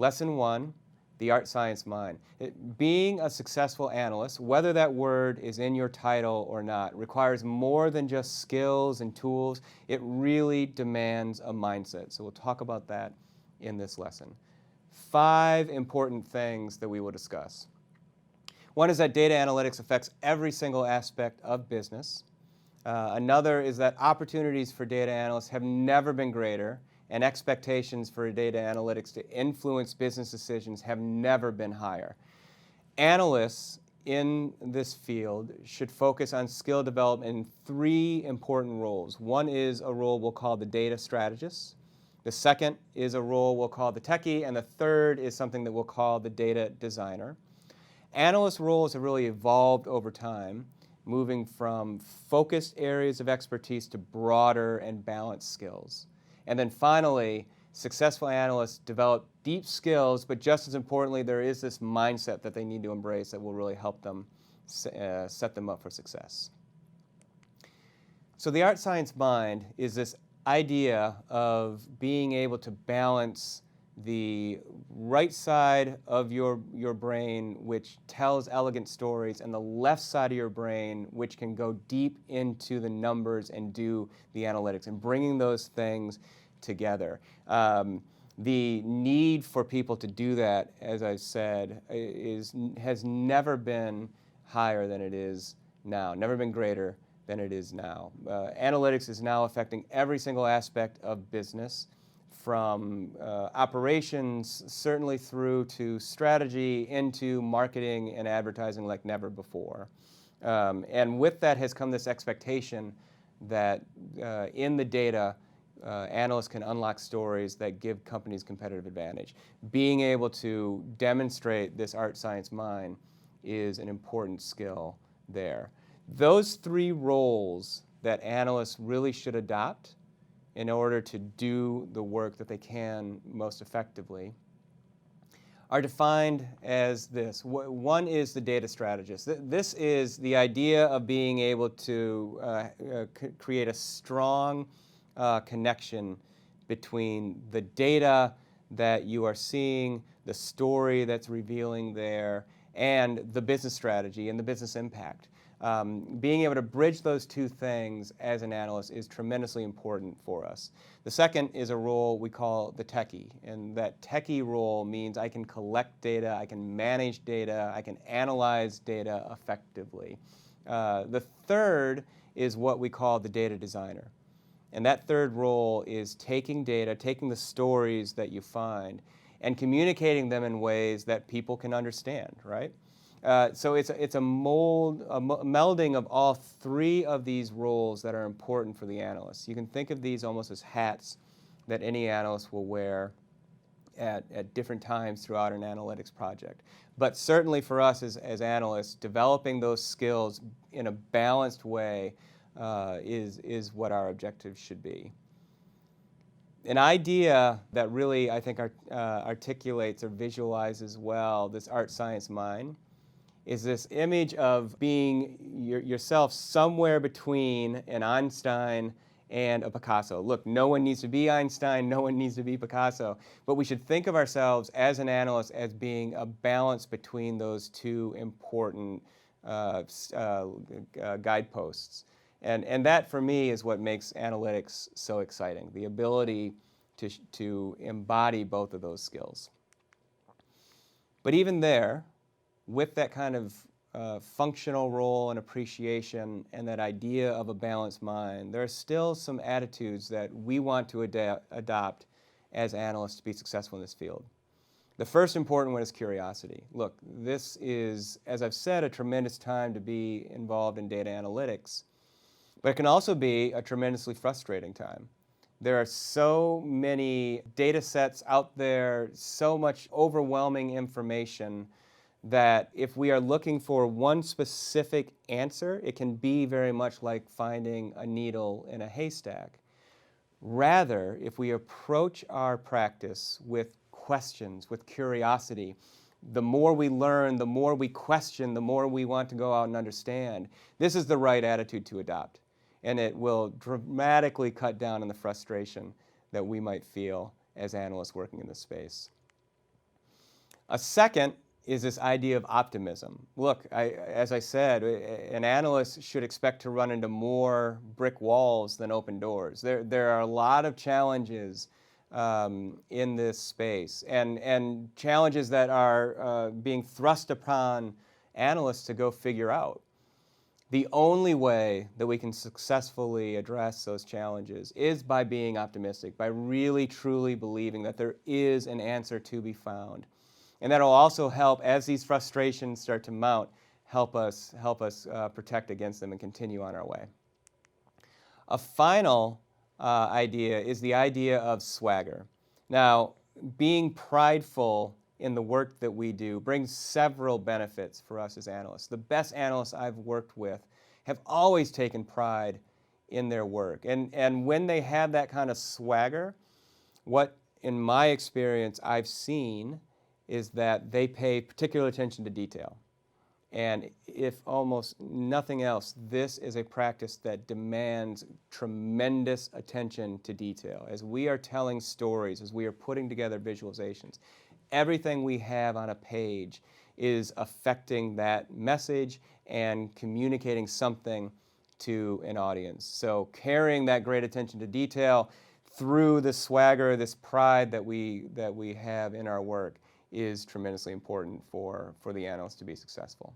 Lesson 1, the art science mind. Being a successful analyst, whether that word is in your title or not, requires more than just skills and tools. It really demands a mindset. So we'll talk about that in this lesson. 5 important things that we will discuss. One is that data analytics affects every single aspect of business. Another is that opportunities for data analysts have never been greater, and expectations for data analytics to influence business decisions have never been higher. Analysts in this field should focus on skill development in 3 important roles. One is a role we'll call the data strategist. The second is a role we'll call the techie, and the third is something that we'll call the data designer. Analyst roles have really evolved over time, moving from focused areas of expertise to broader and balanced skills. And then finally, successful analysts develop deep skills, but just as importantly, there is this mindset that they need to embrace that will really help them set them up for success. So the art science mind is this idea of being able to balance the right side of your brain, which tells elegant stories, and the left side of your brain, which can go deep into the numbers and do the analytics, and bringing those things together. The need for people to do that, as I said, has never been higher than it is now, never been greater than it is now. Analytics is now affecting every single aspect of business, from operations, certainly through to strategy, into marketing and advertising like never before. And with that has come this expectation that in the data, analysts can unlock stories that give companies competitive advantage. Being able to demonstrate this art science mind is an important skill there. Those 3 roles that analysts really should adopt in order to do the work that they can most effectively are defined as this. One is the data strategist. This is the idea of being able to create a strong connection between the data that you are seeing, the story that's revealing there, and the business strategy and the business impact. Being able to bridge those 2 things as an analyst is tremendously important for us. The second is a role we call the techie, and that techie role means I can collect data, I can manage data, I can analyze data effectively. The third is what we call the data designer, and that third role is taking data, taking the stories that you find, and communicating them in ways that people can understand, right? So it's a melding of all 3 of these roles that are important for the analyst. You can think of these almost as hats that any analyst will wear at different times throughout an analytics project. But certainly for us as analysts, developing those skills in a balanced way is what our objective should be. An idea that really, I think, articulates or visualizes well this art science mind is this image of being yourself somewhere between an Einstein and a Picasso. Look, no one needs to be Einstein, no one needs to be Picasso, but we should think of ourselves as an analyst as being a balance between those 2 important guideposts. And that, for me, is what makes analytics so exciting, the ability to embody both of those skills. But even there, with that kind of functional role and appreciation and that idea of a balanced mind, there are still some attitudes that we want to adopt as analysts to be successful in this field. The first important one is curiosity. Look, this is, as I've said, a tremendous time to be involved in data analytics, but it can also be a tremendously frustrating time. There are so many data sets out there, so much overwhelming information, that if we are looking for one specific answer, it can be very much like finding a needle in a haystack. Rather, if we approach our practice with questions, with curiosity, the more we learn, the more we question, the more we want to go out and understand, this is the right attitude to adopt. And it will dramatically cut down on the frustration that we might feel as analysts working in this space. A second is this idea of optimism. Look, as I said, an analyst should expect to run into more brick walls than open doors. There are a lot of challenges in this space, and challenges that are being thrust upon analysts to go figure out. The only way that we can successfully address those challenges is by being optimistic, by really truly believing that there is an answer to be found. And that'll also help, as these frustrations start to mount, help us protect against them and continue on our way. A final idea is the idea of swagger. Now, being prideful in the work that we do brings several benefits for us as analysts. The best analysts I've worked with have always taken pride in their work. And when they have that kind of swagger, what, in my experience, I've seen is that they pay particular attention to detail. And if almost nothing else, this is a practice that demands tremendous attention to detail. As we are telling stories, as we are putting together visualizations, everything we have on a page is affecting that message and communicating something to an audience. So carrying that great attention to detail through the swagger, this pride that we have in our work is tremendously important for the analyst to be successful.